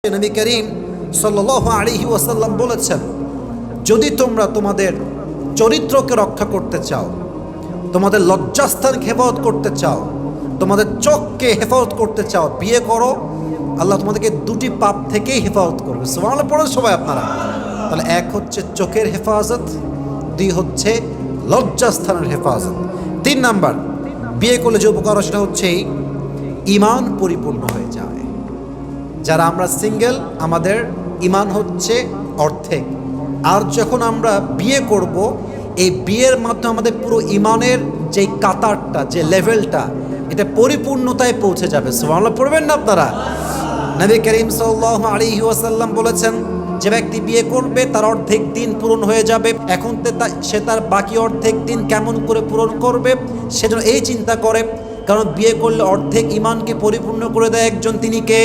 নবী করিম সাল্লাল্লাহু আলাইহি ওয়াসাল্লাম বলেছেন, যদি তোমরা তোমাদের চরিত্রকে রক্ষা করতে চাও, তোমাদের লজ্জাস্থানকে হেফাজত করতে চাও, তোমাদের চোখকে হেফাজত করতে চাও, বিয়ে করো, আল্লাহ তোমাদেরকে দুটি পাপ থেকেই হেফাজত করবে। সুবহানাল্লাহ পড়েন সবাই আপনারা। তাহলে এক হচ্ছে চোখের হেফাজত, দুই হচ্ছে লজ্জাস্থানের হেফাজত। 3 নাম্বার, বিয়ে করলে যে উপকার হয় সেটা হচ্ছে ঈমান পরিপূর্ণ হয়ে যায়। যারা আমরা সিঙ্গেল, আমাদের ঈমান হচ্ছে অর্ধেক। আর যখন আমরা বিয়ে করব, এই বিয়ের মাধ্যমে আমাদের পুরো ঈমানের যে কাতারটা, যে লেভেলটা, এটা পরিপূর্ণতায় পৌঁছে যাবে। সুবহানাল্লাহ পড়বেন না আপনারা? নবী করিম সাল্লাল্লাহু আলাইহি ওয়াসাল্লাম বলেছেন, যে ব্যক্তি বিয়ে করবে তার অর্ধেক দিন পূরণ হয়ে যাবে। এখন সে তার বাকি অর্ধেক দিন কেমন করে পূরণ করবে সেজন্য এই চিন্তা করে, কারণ বিয়ে করলে অর্ধেক ঈমানকে পরিপূর্ণ করে দেয় একজন, তিনি কে?